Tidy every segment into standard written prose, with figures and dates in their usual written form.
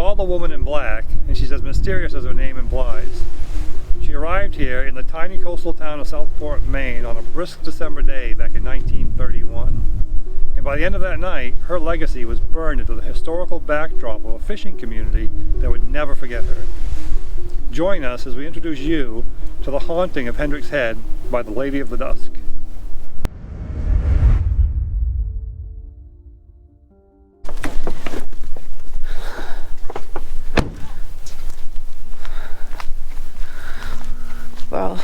called the woman in black, and she's as mysterious as her name implies. She arrived here in the tiny coastal town of Southport, Maine on a brisk December day back in 1931. And by the end of that night, her legacy was burned into the historical backdrop of a fishing community that would never forget her. Join us as we introduce you to the haunting of Hendricks Head by the Lady of the Dusk. Well,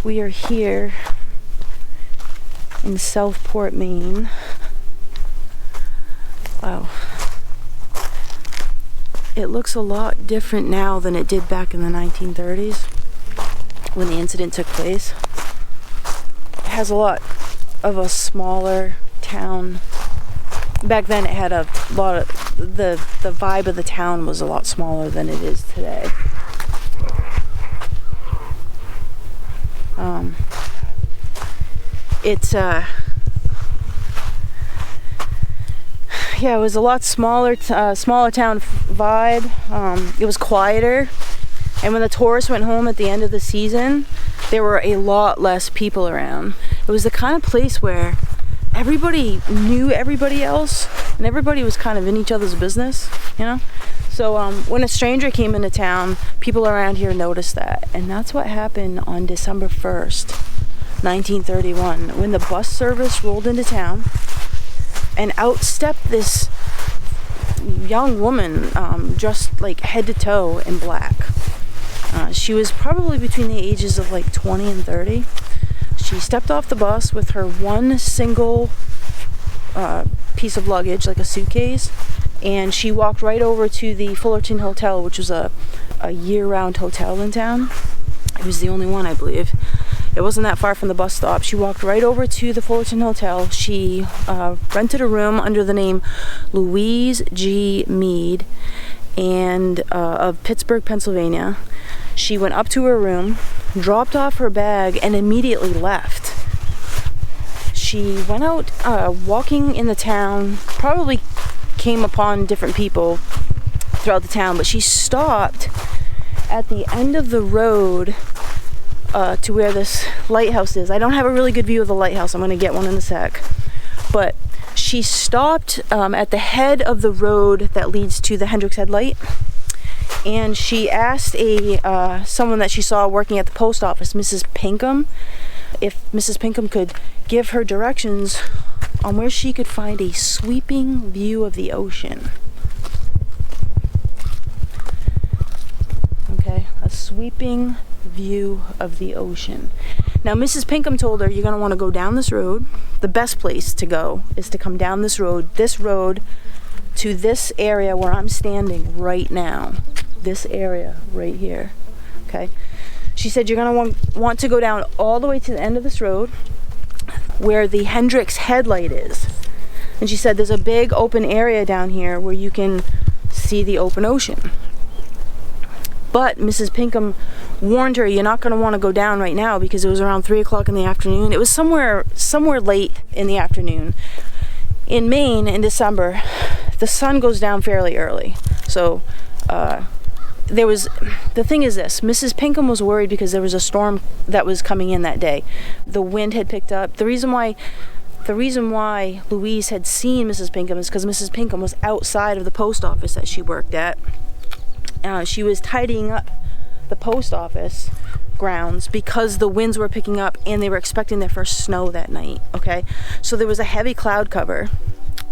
we are here in Southport, Maine. Wow. It looks a lot different now than it did back in the 1930s when the incident took place. It has a lot of a smaller town. Back then it had a lot of, the vibe of the town was a lot smaller than it is today. Yeah, it was a lot smaller town vibe. It was quieter, and when the tourists went home at the end of the season, there were a lot less people around. It was the kind of place where everybody knew everybody else, and everybody was kind of in each other's business, you know? So when a stranger came into town, people around here noticed that, and that's what happened on December 1st, 1931, when the bus service rolled into town, and out stepped this young woman dressed like head to toe in black. She was probably between the ages of like 20 and 30. She stepped off the bus with her one single piece of luggage, like a suitcase, and she walked right over to the Fullerton Hotel, which was a year-round hotel in town. It was the only one, I believe. It wasn't that far from the bus stop. She walked right over to the Fullerton Hotel. She rented a room under the name Louise G. Meade and of Pittsburgh, Pennsylvania. She went up to her room, dropped off her bag, and immediately left. She went out walking in the town, probably came upon different people throughout the town, but she stopped at the end of the road to where this lighthouse is. I don't have a really good view of the lighthouse. I'm going to get one in a sec. But she stopped at the head of the road that leads to the Hendricks Head light, and she asked someone that she saw working at the post office, Mrs. Pinkham, if Mrs. Pinkham could give her directions on where she could find a sweeping view of the ocean. Okay, a sweeping view of the ocean. Now, Mrs. Pinkham told her, you're going to want to go down this road. The best place to go is to come down this road to this area where I'm standing right now. This area right here. Okay. She said, you're going to want to go down all the way to the end of this road where the Hendricks Headlight is. And she said, there's a big open area down here where you can see the open ocean. But Mrs. Pinkham warned her, you're not going to want to go down right now, because it was around 3 o'clock in the afternoon. It was somewhere late in the afternoon. In Maine, in December, the sun goes down fairly early. So the thing is this, Mrs. Pinkham was worried because there was a storm that was coming in that day. The wind had picked up. The reason why Louise had seen Mrs. Pinkham is because Mrs. Pinkham was outside of the post office that she worked at. She was tidying up the post office grounds because the winds were picking up and they were expecting their first snow that night. Okay, so there was a heavy cloud cover,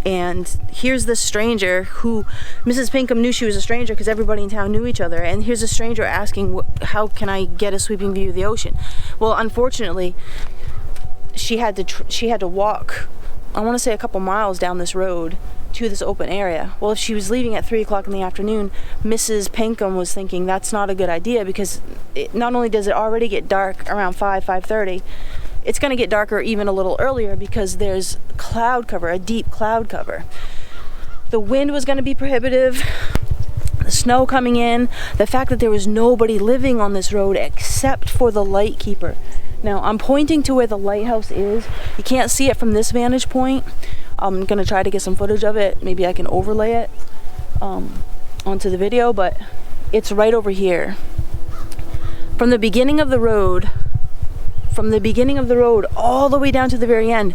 and here's this stranger who Mrs. Pinkham knew she was a stranger because everybody in town knew each other, and here's a stranger asking, how can I get a sweeping view of the ocean? Well, unfortunately, she had to walk, I want to say a couple miles down this road to this open area. Well, if she was leaving at 3 o'clock in the afternoon, Mrs. Pinkham was thinking that's not a good idea, because not only does it already get dark around 5:30, it's going to get darker even a little earlier because there's cloud cover, a deep cloud cover. The wind was going to be prohibitive, the snow coming in, the fact that there was nobody living on this road except for the light keeper. Now, I'm pointing to where the lighthouse is. You can't see it from this vantage point, I'm gonna try to get some footage of it. Maybe I can overlay it onto the video, but it's right over here. From the beginning of the road all the way down to the very end,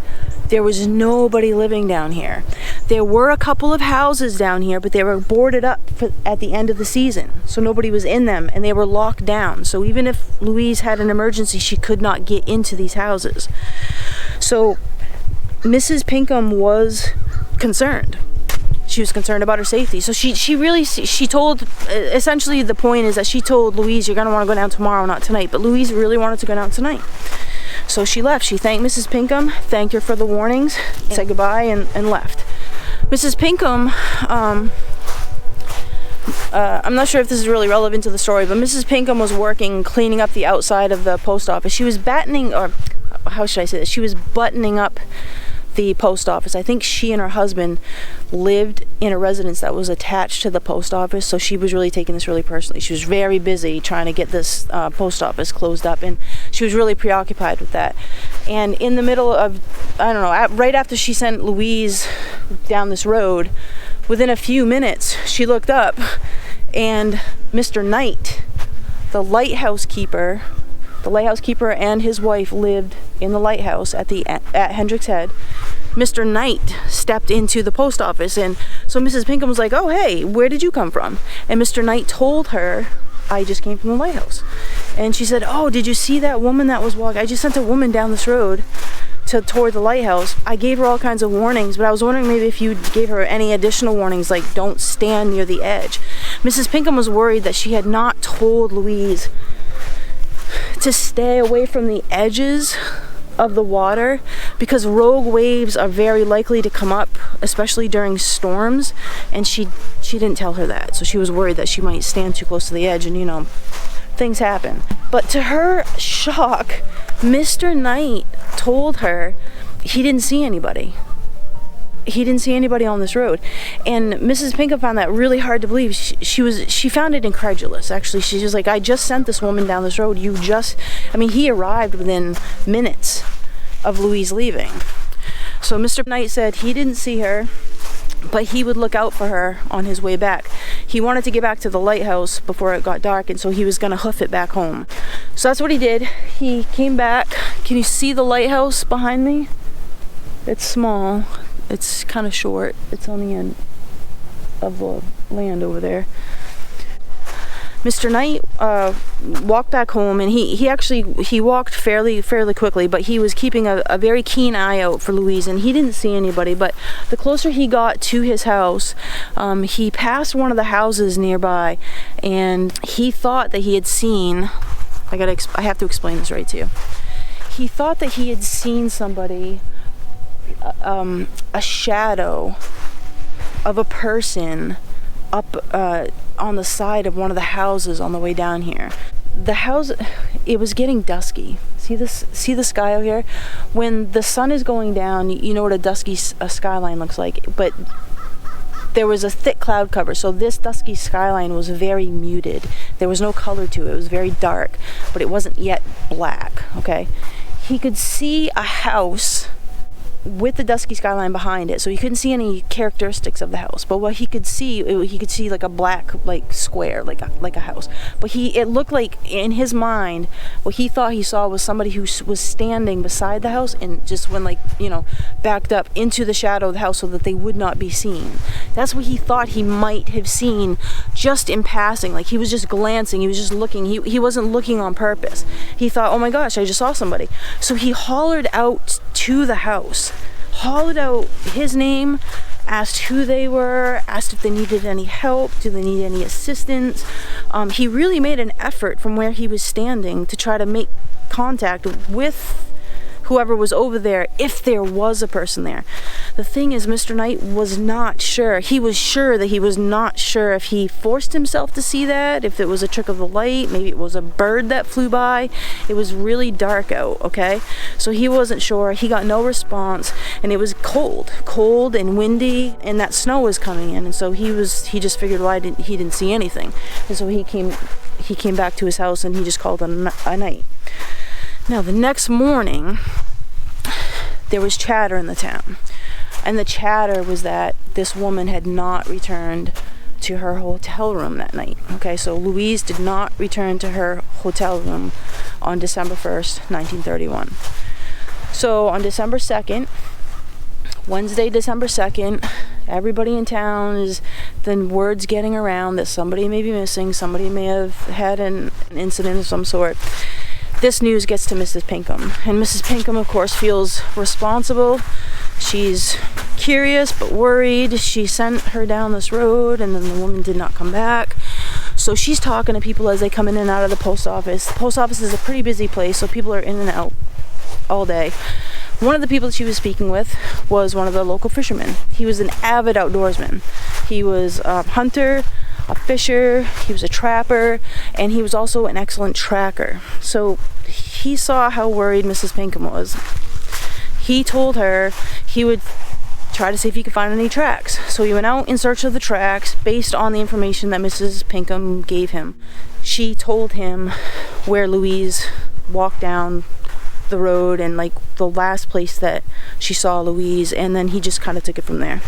there was nobody living down here. There were a couple of houses down here, but they were boarded up at the end of the season, so nobody was in them, and they were locked down. So even if Louise had an emergency, she could not get into these houses. So Mrs. Pinkham was concerned. She was concerned about her safety. So she told, essentially the point is that she told Louise, you're going to want to go down tomorrow, not tonight. But Louise really wanted to go down tonight. So she left. She thanked Mrs. Pinkham, thanked her for the warnings, said goodbye, and left. Mrs. Pinkham, I'm not sure if this is really relevant to the story, but Mrs. Pinkham was working, cleaning up the outside of the post office. She was buttoning up the post office. I think she and her husband lived in a residence that was attached to the post office, so she was really taking this really personally. She was very busy trying to get this post office closed up, and she was really preoccupied with that. And in the middle of, I don't know, right after she sent Louise down this road, within a few minutes she looked up, and Mr. Knight, the lighthouse keeper and his wife lived in the lighthouse at Hendricks Head. Mr. Knight stepped into the post office, and so Mrs. Pinkham was like, oh hey, where did you come from? And Mr. Knight told her, I just came from the lighthouse. And she said, oh, did you see that woman that was walking? I just sent a woman down this road toward the lighthouse. I gave her all kinds of warnings, but I was wondering maybe if you gave her any additional warnings, like don't stand near the edge. Mrs. Pinkham was worried that she had not told Louise to stay away from the edges of the water, because rogue waves are very likely to come up, especially during storms, and she didn't tell her that. So she was worried that she might stand too close to the edge, and you know, things happen. But to her shock, Mr. Knight told her he didn't see anybody. He didn't see anybody on this road. And Mrs. Pinkham found that really hard to believe. She found it incredulous, actually. She's just like, I just sent this woman down this road. He arrived within minutes of Louise leaving. So Mr. Knight said he didn't see her, but he would look out for her on his way back. He wanted to get back to the lighthouse before it got dark, and so he was going to hoof it back home. So that's what he did. He came back. Can you see the lighthouse behind me? It's small. It's kind of short. It's on the end of the land over there. Mr. Knight walked back home, and he walked fairly quickly, but he was keeping a very keen eye out for Louise, and he didn't see anybody. But the closer he got to his house, he passed one of the houses nearby, and he thought that he had seen, I have to explain this right to you. He thought that he had seen somebody, a shadow of a person up on the side of one of the houses on the way down here. The house, it was getting dusky. See the sky out here? When the sun is going down, you know what a dusky skyline looks like, but there was a thick cloud cover, so this dusky skyline was very muted. There was no color to it. It was very dark, but it wasn't yet black, okay? He could see a house with the dusky skyline behind it, so he couldn't see any characteristics of the house, but what he could see like a black square, like a house. But it looked like, in his mind, what he thought he saw was somebody who was standing beside the house and just went backed up into the shadow of the house so that they would not be seen. That's what he thought he might have seen just in passing. Like, he was just glancing, he was just looking, he wasn't looking on purpose. He thought, oh my gosh, I just saw somebody. So he hollered out to the house, hollered out his name, asked who they were, asked if they needed any help, do they need any assistance. He really made an effort from where he was standing to try to make contact with whoever was over there, if there was a person there. The thing is, Mr. Knight was not sure. He was sure that he was not sure if he forced himself to see that, if it was a trick of the light, maybe it was a bird that flew by. It was really dark out, okay? So he wasn't sure. He got no response, and it was cold and windy, and that snow was coming in, and so he just figured, well, he didn't see anything. And so he came back to his house, and he just called it a night. Now, the next morning, there was chatter in the town. And the chatter was that this woman had not returned to her hotel room that night. Okay, so Louise did not return to her hotel room on December 1st, 1931. So on December 2nd, Wednesday, December 2nd, everybody in town is, then word's getting around that somebody may be missing, somebody may have had an incident of some sort. This news gets to Mrs. Pinkham, and Mrs. Pinkham, of course, feels responsible. She's curious but worried. She sent her down this road, and then the woman did not come back. So she's talking to people as they come in and out of the post office. The post office is a pretty busy place, so people are in and out all day. One of the people that she was speaking with was one of the local fishermen. He was an avid outdoorsman. He was a hunter, a fisher, he was a trapper, and he was also an excellent tracker. So he saw how worried Mrs. Pinkham was. He told her he would try to see if he could find any tracks. So he went out in search of the tracks based on the information that Mrs. Pinkham gave him. She told him where Louise walked down the road and like the last place that she saw Louise, and then he just kind of took it from there.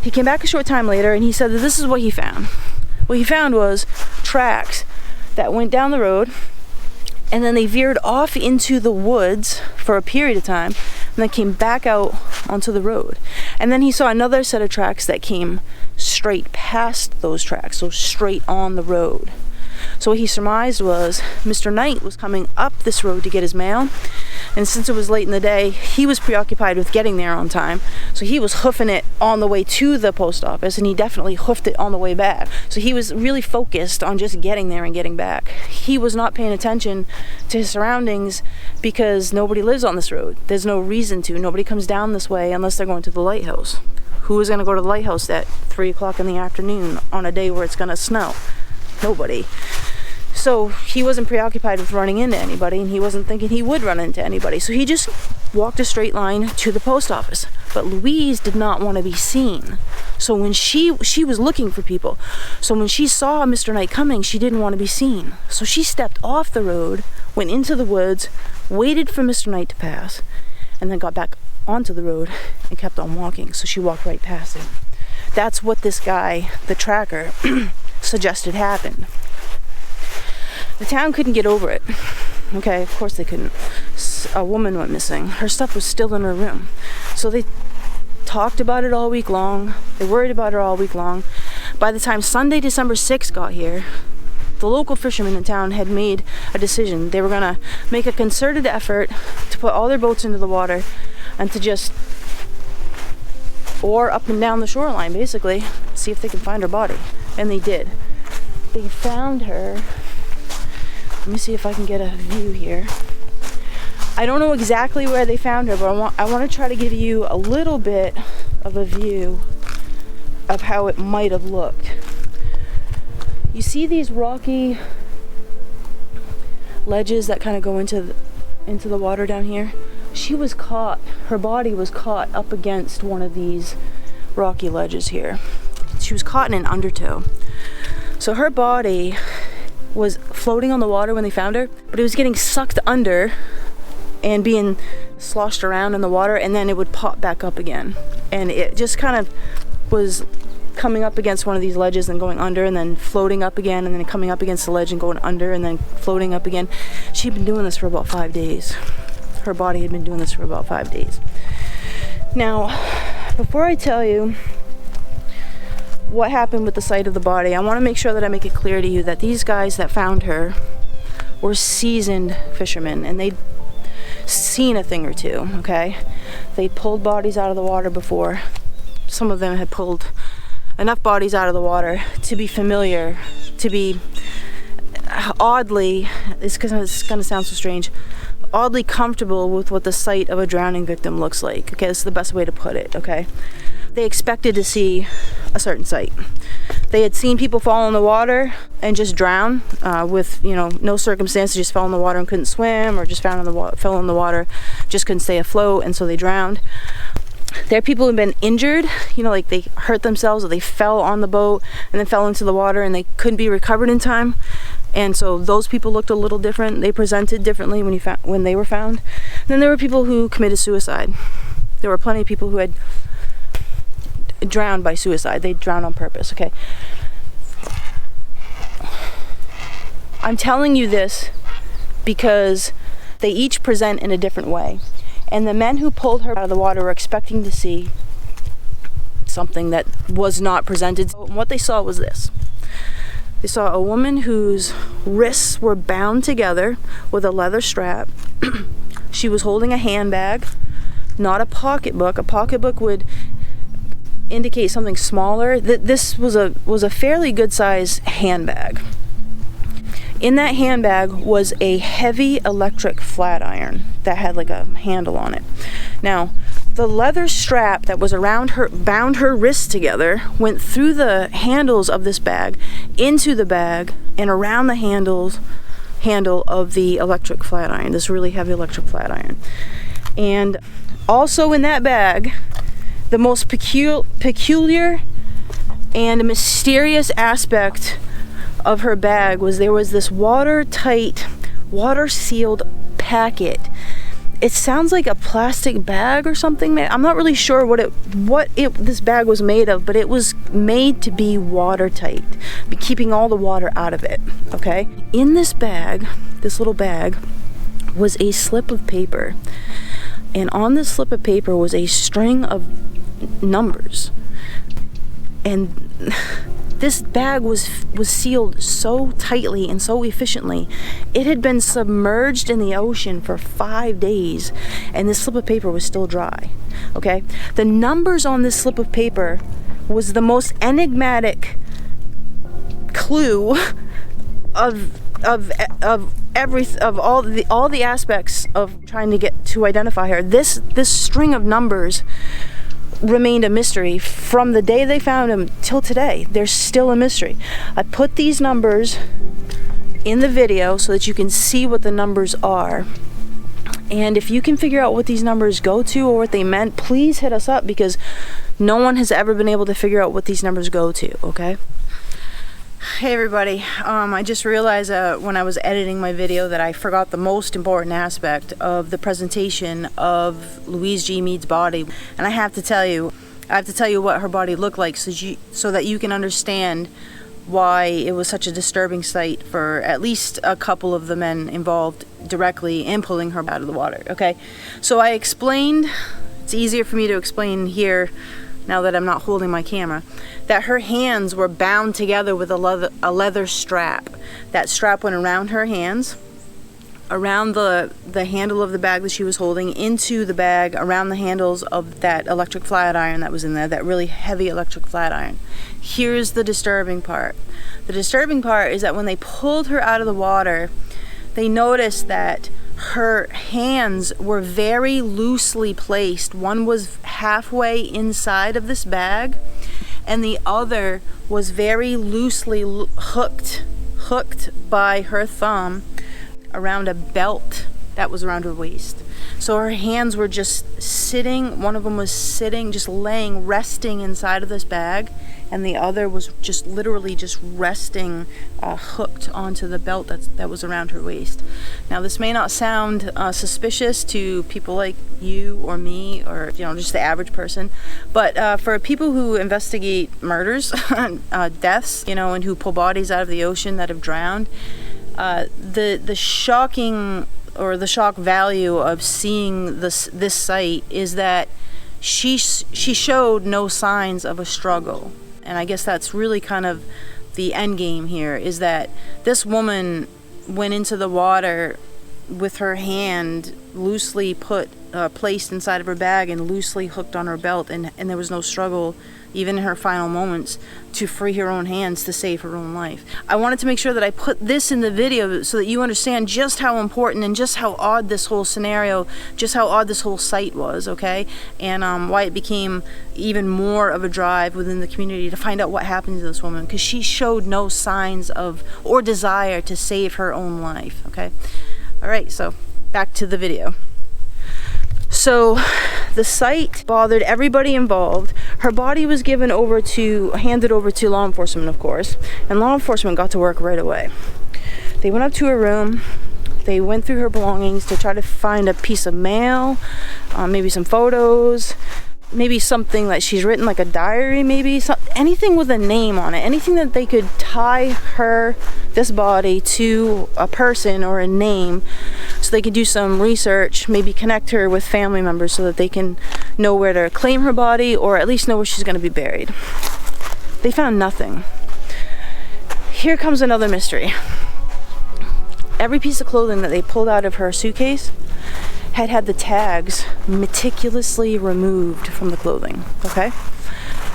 He came back a short time later and he said that this is what he found. What he found was tracks that went down the road and then they veered off into the woods for a period of time and then came back out onto the road. And then he saw another set of tracks that came straight past those tracks, so straight on the road. So what he surmised was Mr. Knight was coming up this road to get his mail, and since it was late in the day, he was preoccupied with getting there on time, so he was hoofing it on the way to the post office, and he definitely hoofed it on the way back. So he was really focused on just getting there and getting back. He was not paying attention to his surroundings because nobody lives on this road. There's no reason to. Nobody comes down this way unless they're going to the lighthouse. Who is going to go to the lighthouse at 3 o'clock in the afternoon on a day where it's going to snow? Nobody. So he wasn't preoccupied with running into anybody, and he wasn't thinking he would run into anybody. So he just walked a straight line to the post office. But Louise did not want to be seen. So when she was looking for people. So when she saw Mr. Knight coming, she didn't want to be seen. So she stepped off the road, went into the woods, waited for Mr. Knight to pass, and then got back onto the road and kept on walking. So she walked right past him. That's what this guy, the tracker, suggested happened. The town couldn't get over it. Okay, of course they couldn't. A woman went missing. Her stuff was still in her room. So they talked about it all week long. They worried about her all week long. By the time Sunday, December 6th got here, the local fishermen in town had made a decision. They were going to make a concerted effort to put all their boats into the water and to just oar up and down the shoreline, basically, see if they could find her body. And they did. They found her. Let me see if I can get a view here. I don't know exactly where they found her, but I want to try to give you a little bit of a view of how it might have looked. You see these rocky ledges that kind of go into the water down here? She was caught, her body was caught up against one of these rocky ledges here. She was caught in an undertow. So her body was floating on the water when they found her, but it was getting sucked under and being sloshed around in the water, and then it would pop back up again. And it just kind of was coming up against one of these ledges and going under, and then floating up again, and then coming up against the ledge and going under, and then floating up again. She'd been doing this for about 5 days. Her body had been doing this for about 5 days. Now, before I tell you what happened with the site of the body, I want to make sure that I make it clear to you that these guys that found her were seasoned fishermen, and they'd seen a thing or two, okay? They'd pulled bodies out of the water before. Some of them had pulled enough bodies out of the water to be familiar, to be oddly, it's gonna sound so strange, oddly comfortable with what the sight of a drowning victim looks like. Okay, this is the best way to put it, okay? They expected to see a certain sight. They had seen people fall in the water and just drown with, no circumstances, just fell in the water and couldn't swim, or just fell in the water, just couldn't stay afloat, and so they drowned. There are people who've been injured, like they hurt themselves, or they fell on the boat and then fell into the water and they couldn't be recovered in time. And so those people looked a little different. They presented differently when they were found. And then there were people who committed suicide. There were plenty of people who had drowned by suicide. They drowned on purpose, okay? I'm telling you this because they each present in a different way. And the men who pulled her out of the water were expecting to see something that was not presented. So what they saw was this. They saw a woman whose wrists were bound together with a leather strap. She was holding a handbag, not a pocketbook. A pocketbook would indicate something smaller. This was a fairly good size handbag. In that handbag was a heavy electric flat iron that had like a handle on it. Now, the leather strap that was around her, bound her wrists together, went through the handles of this bag, into the bag, and around the handle of the electric flat iron, this really heavy electric flat iron. And also in that bag, the most peculiar and mysterious aspect of her bag was there was this watertight, water-sealed packet. It sounds like a plastic bag or something. I'm not really sure what this bag was made of, but it was made to be watertight, keeping all the water out of it, okay? In this bag, this little bag, was a slip of paper. And on this slip of paper was a string of numbers. And this bag was sealed so tightly and so efficiently. It had been submerged in the ocean for 5 days, and this slip of paper was still dry. Okay? The numbers on this slip of paper was the most enigmatic clue of all the aspects of trying to identify her. This string of numbers remained a mystery from the day they found him till today. They're still a mystery. I put these numbers in the video so that you can see what the numbers are. And if you can figure out what these numbers go to or what they meant, please hit us up, because no one has ever been able to figure out what these numbers go to, okay? Hey everybody, I just realized when I was editing my video that I forgot the most important aspect of the presentation of Louise G. Meade's body. And I have to tell you what her body looked like so that you can understand why it was such a disturbing sight for at least a couple of the men involved directly in pulling her out of the water, okay? So I explained, it's easier for me to explain here now that I'm not holding my camera, that her hands were bound together with a leather strap. That strap went around her hands, around the handle of the bag that she was holding, into the bag, around the handles of that electric flat iron that was in there, that really heavy electric flat iron. Here's the disturbing part. The disturbing part is that when they pulled her out of the water, they noticed that her hands were very loosely placed. One was halfway inside of this bag, and the other was very loosely hooked by her thumb around a belt that was around her waist. So her hands were just sitting, one of them was sitting, just laying, resting inside of this bag, and the other was just literally just resting, hooked onto the belt that was around her waist. Now this may not sound suspicious to people like you or me, or just the average person, but for people who investigate murders, deaths, and who pull bodies out of the ocean that have drowned, the shocking, or the shock value of seeing this sight is that she showed no signs of a struggle. And I guess that's really kind of the end game here, is that this woman went into the water with her hand loosely placed inside of her bag and loosely hooked on her belt, and there was no struggle, even in her final moments, to free her own hands to save her own life. I wanted to make sure that I put this in the video so that you understand just how important and just how odd this whole scenario, just how odd this whole site was, okay? And why it became even more of a drive within the community to find out what happened to this woman, because she showed no signs of or desire to save her own life, okay? All right, so back to the video. So the site bothered everybody involved. Her body was handed over to law enforcement, of course, and law enforcement got to work right away. They went up to her room. They went through her belongings to try to find a piece of mail, maybe some photos. maybe something that she's written, like a diary, maybe anything with a name on it, anything that they could tie this body to a person or a name, so they could do some research, maybe connect her with family members so that they can know where to claim her body, or at least know where she's going to be buried. They found nothing. Here comes another mystery. Every piece of clothing that they pulled out of her suitcase had the tags meticulously removed from the clothing, okay?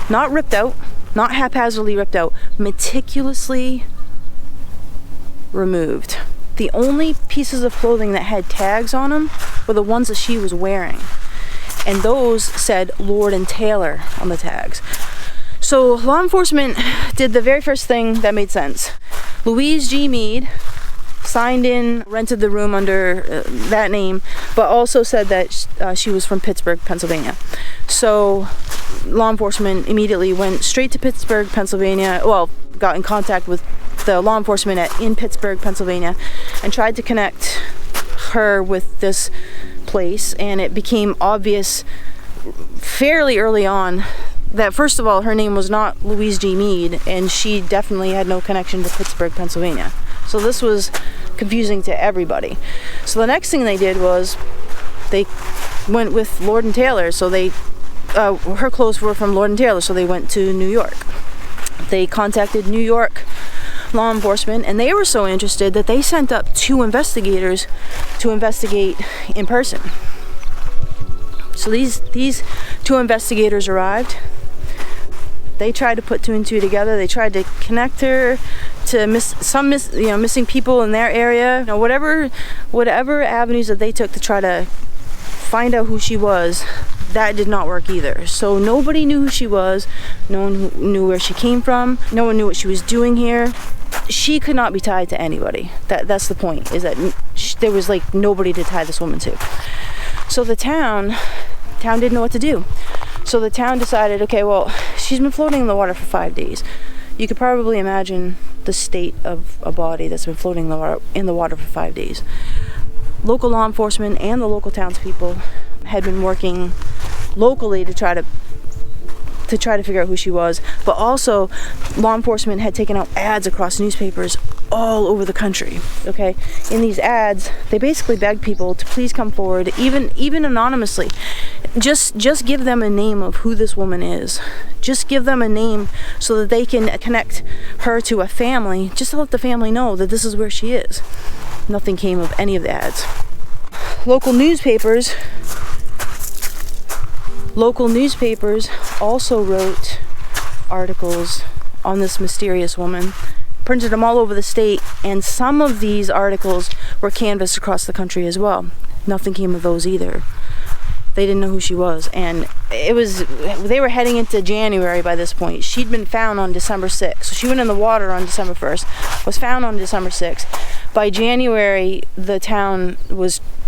Not ripped out, not haphazardly ripped out, meticulously removed. The only pieces of clothing that had tags on them were the ones that she was wearing. And those said Lord and Taylor on the tags. So law enforcement did the very first thing that made sense. Louise G. Meade signed in, rented the room under that name, but also said that she was from Pittsburgh, Pennsylvania. So law enforcement immediately went straight to Pittsburgh, Pennsylvania, got in contact with the law enforcement in Pittsburgh, Pennsylvania, and tried to connect her with this place. And it became obvious fairly early on that, first of all, her name was not Louise G. Meade, and she definitely had no connection to Pittsburgh, Pennsylvania. So this was confusing to everybody. So the next thing they did was they went with Lord and Taylor. So her clothes were from Lord and Taylor, so they went to New York. They contacted New York law enforcement, and they were so interested that they sent up 2 investigators to investigate in person. So these 2 investigators arrived. They tried to put 2 and 2 together. They tried to connect her to missing people in their area. Whatever avenues that they took to try to find out who she was, that did not work either. So nobody knew who she was. No one knew where she came from. No one knew what she was doing here. She could not be tied to anybody. That's the point, is that there was like nobody to tie this woman to. So the town didn't know what to do. So the town decided, okay, well, she's been floating in the water for 5 days. You could probably imagine the state of a body that's been floating in the water for 5 days. Local law enforcement and the local townspeople had been working locally to try to figure out who she was, but also law enforcement had taken out ads across newspapers all over the country. Okay, in these ads, they basically begged people to please come forward, even anonymously. Just give them a name of who this woman is. Just give them a name so that they can connect her to a family, just to let the family know that this is where she is. Nothing came of any of the ads. Local newspapers also wrote articles on this mysterious woman, printed them all over the state, and some of these articles were canvassed across the country as well. Nothing came of those either. They didn't know who she was, and they were heading into January by this point. She'd been found on December 6th, so she went in the water on December 1st, was found on December 6th. By January, the town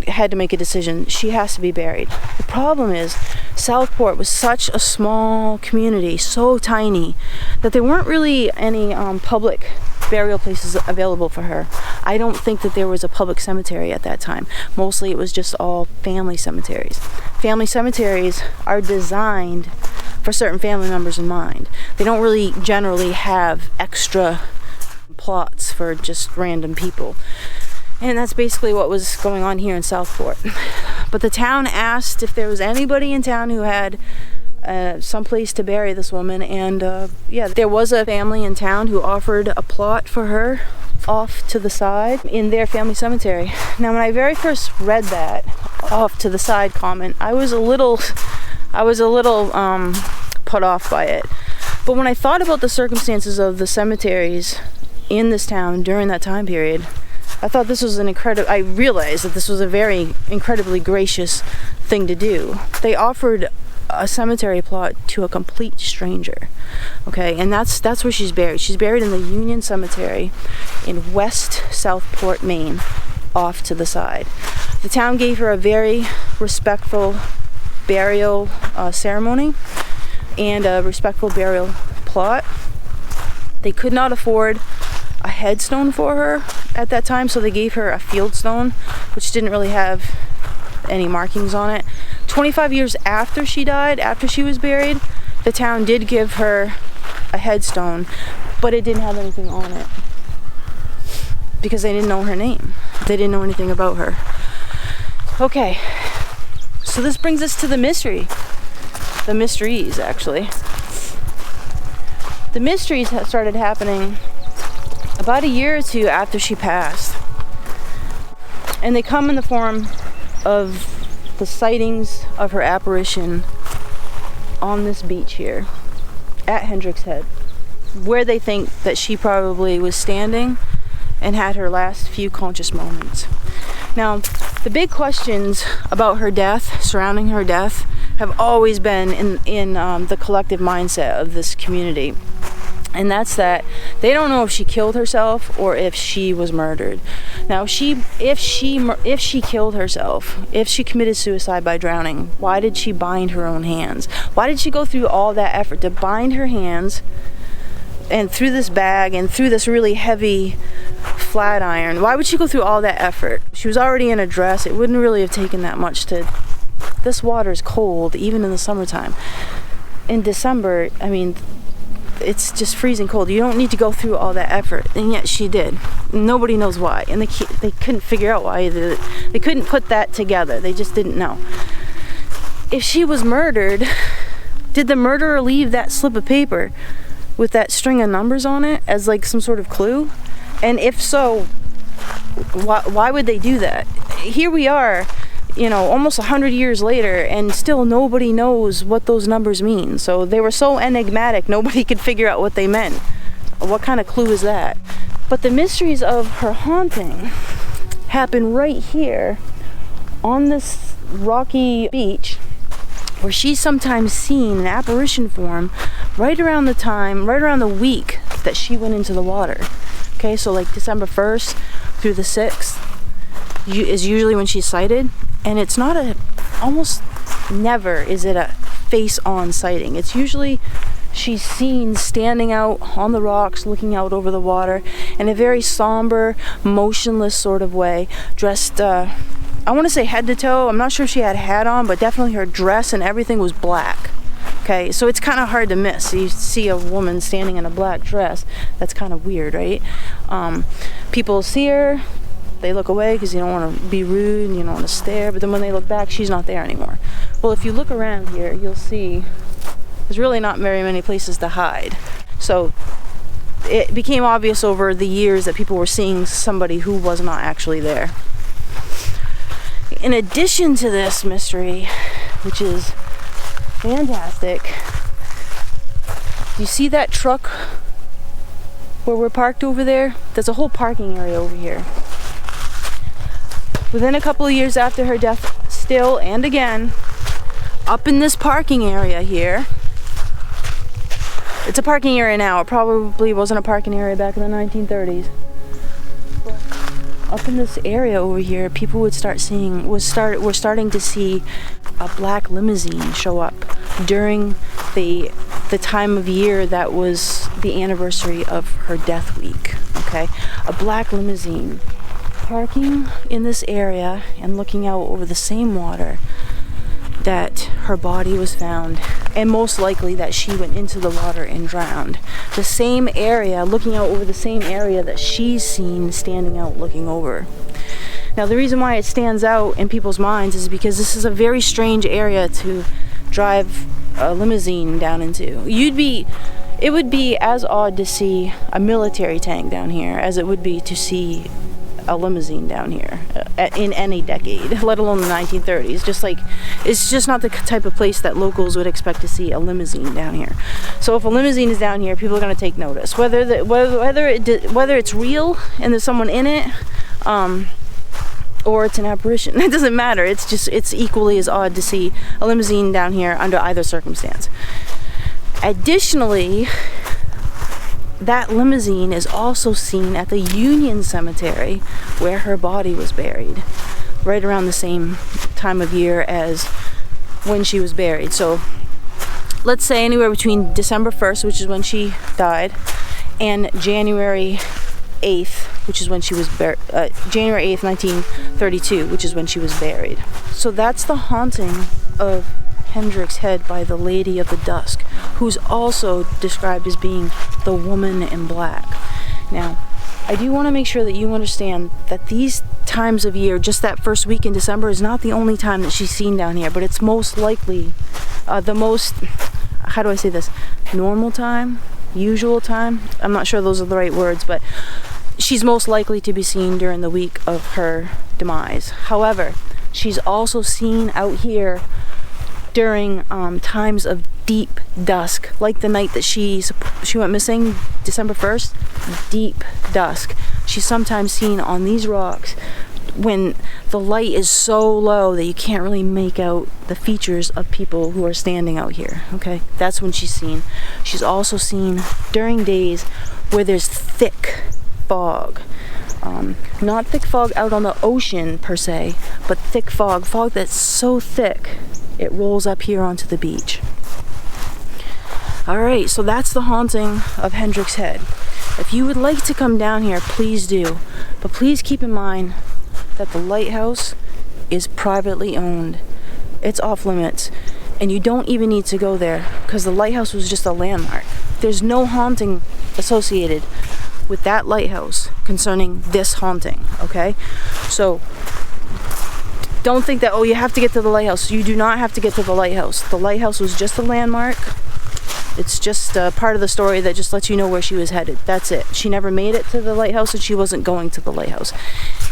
had to make a decision. She has to be buried. The problem is, Southport was such a small community, so tiny, that there weren't really any public burial places available for her. I don't think that there was a public cemetery at that time. Mostly it was just all family cemeteries. Family cemeteries are designed for certain family members in mind. They don't really generally have extra plots for just random people. And that's basically what was going on here in Southport. But the town asked if there was anybody in town who had some place to bury this woman, and there was a family in town who offered a plot for her off to the side in their family cemetery. Now, when I very first read that off to the side comment, I was a little put off by it. But when I thought about the circumstances of the cemeteries in this town during that time period, I thought this was I realized that this was a very incredibly gracious thing to do. They offered a cemetery plot to a complete stranger. Okay, and that's where she's buried. She's buried in the Union Cemetery in West Southport, Maine, off to the side. The town gave her a very respectful burial ceremony and a respectful burial plot. They could not afford a headstone for her at that time, so they gave her a field stone, which didn't really have any markings on it, 25 years after she died, after she was buried, the town did give her a headstone, but it didn't have anything on it because they didn't know her name. They didn't know anything about her. Okay, so this brings us to the mystery. The mysteries, actually. The mysteries started happening about a year or two after she passed. And they come in the form of the sightings of her apparition on this beach here at Hendricks Head, where they think that she probably was standing and had her last few conscious moments. Now, the big questions about her death, surrounding her death, have always been in the collective mindset of this community. And that's that they don't know if she killed herself or if she was murdered. Now, if she killed herself, if she committed suicide by drowning, why did she bind her own hands? Why did she go through all that effort to bind her hands and through this bag and through this really heavy flat iron? Why would she go through all that effort? She was already in a dress. It wouldn't really have taken that much to... This water's cold, even in the summertime. In December, I mean, it's just freezing cold. You don't need to go through all that effort, and yet she did. Nobody knows why, and they couldn't figure out why either. They couldn't put that together. They just didn't know. If she was murdered, did the murderer leave that slip of paper with that string of numbers on it as like some sort of clue? And if so, why would they do that? Here we are, almost 100 years later, and still nobody knows what those numbers mean. So they were so enigmatic, nobody could figure out what they meant. What kind of clue is that? But the mysteries of her haunting happen right here on this rocky beach, where she's sometimes seen in apparition form right around the week that she went into the water. Okay, so like December 1st through the 6th is usually when she's sighted. And it's not almost never is it a face-on sighting. It's usually she's seen standing out on the rocks, looking out over the water in a very somber, motionless sort of way, dressed, I want to say head to toe. I'm not sure if she had a hat on, but definitely her dress and everything was black. Okay, so it's kind of hard to miss. You see a woman standing in a black dress. That's kind of weird, right? People see her. They look away because you don't want to be rude and you don't want to stare, but then when they look back, she's not there anymore. Well, if you look around here, you'll see there's really not very many places to hide. So it became obvious over the years that people were seeing somebody who was not actually there. In addition to this mystery, which is fantastic, you see that truck where we're parked over there? There's a whole parking area over here. Within a couple of years after her death, still and again, up in this parking area here, it's a parking area now. It probably wasn't a parking area back in the 1930s. Up in this area over here, people would we're starting to see a black limousine show up during the time of year that was the anniversary of her death week. Okay, a black limousine parking in this area and looking out over the same water that her body was found, and most likely that she went into the water and drowned. The same area, looking out over the same area that she's seen standing out looking over. Now, the reason why it stands out in people's minds is because this is a very strange area to drive a limousine down into. It would be as odd to see a military tank down here as it would be to see a limousine down here in any decade, let alone the 1930s. Just like, it's just not the type of place that locals would expect to see a limousine down here. So if a limousine is down here, people are going to take notice, whether it's real and there's someone in it, or it's an apparition. It doesn't matter. It's equally as odd to see a limousine down here under either circumstance. Additionally, that limousine is also seen at the Union Cemetery where her body was buried, right around the same time of year as when she was buried. So let's say anywhere between December 1st, which is when she died, and January 8th, which is when she was buried, January 8th, 1932, which is when she was buried. So that's the haunting of Hendricks Head by the Lady of the Dusk, who's also described as being the woman in black. Now, I do want to make sure that you understand that these times of year, just that first week in December, is not the only time that she's seen down here, but it's most likely the most, how do I say this, normal time, usual time. I'm not sure those are the right words, but she's most likely to be seen during the week of her demise. However, she's also seen out here during times of deep dusk, like the night that she went missing, December 1st, deep dusk. She's sometimes seen on these rocks when the light is so low that you can't really make out the features of people who are standing out here, okay? That's when she's seen. She's also seen during days where there's thick fog. Not thick fog out on the ocean per se, but thick fog that's so thick it rolls up here onto the beach. Alright, so that's the haunting of Hendricks Head. If you would like to come down here, please do. But please keep in mind that the lighthouse is privately owned. It's off limits. And you don't even need to go there because the lighthouse was just a landmark. There's no haunting associated with that lighthouse concerning this haunting, okay? So don't think that, oh, you have to get to the lighthouse. You do not have to get to the lighthouse. The lighthouse was just a landmark. It's just a part of the story that just lets you know where she was headed. That's it. She never made it to the lighthouse and she wasn't going to the lighthouse.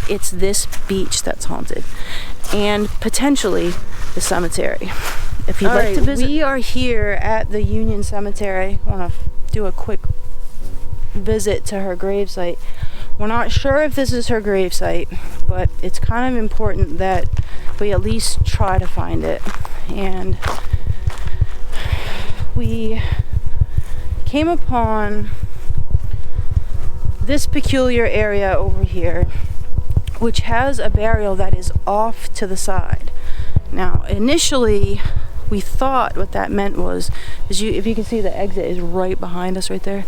It's this beach that's haunted. And potentially the cemetery. If you'd like to visit. We are here at the Union Cemetery. I want to do a quick visit to her gravesite. We're not sure if this is her gravesite, but it's kind of important that we at least try to find it. And we came upon this peculiar area over here, which has a burial that is off to the side. Now, initially, we thought what that meant was, if you can see, the exit is right behind us right there.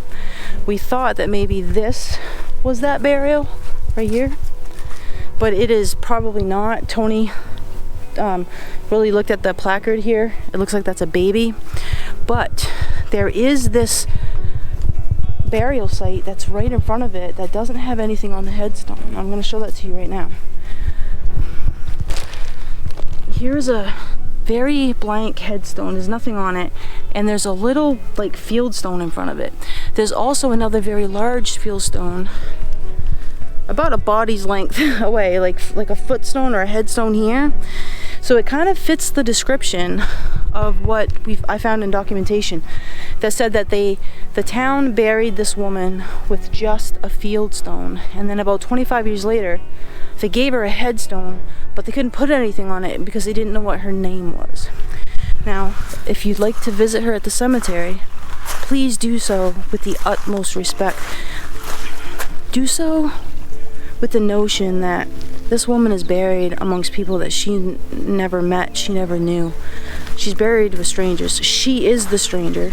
We thought that maybe this was that burial right here, but it is probably not. Tony really looked at the placard here. It looks like that's a baby, but there is this burial site that's right in front of it that doesn't have anything on the headstone. I'm going to show that to you right now. Here's a very blank headstone. There's nothing on it, and there's a little like field stone in front of it. There's also another very large field stone about a body's length away, like a footstone or a headstone here. So it kind of fits the description of what I found in documentation that said that the town buried this woman with just a field stone, and then about 25 years later they gave her a headstone, but they couldn't put anything on it because they didn't know what her name was. Now, if you'd like to visit her at the cemetery, please do so with the utmost respect. Do so with the notion that this woman is buried amongst people that she never met, she never knew. She's buried with strangers. She is the stranger,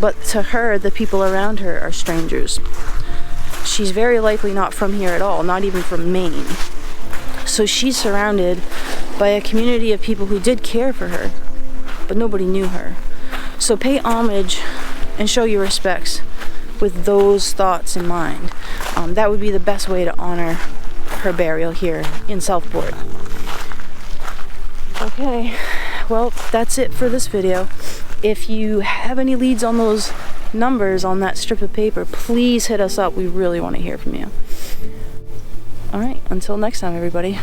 but to her, the people around her are strangers. She's very likely not from here at all, not even from Maine. So she's surrounded by a community of people who did care for her, but nobody knew her. So pay homage and show your respects with those thoughts in mind. That would be the best way to honor her burial here in Southport. Okay, well, that's it for this video. If you have any leads on those numbers on that strip of paper, please hit us up. We really want to hear from you. All right, until next time, everybody.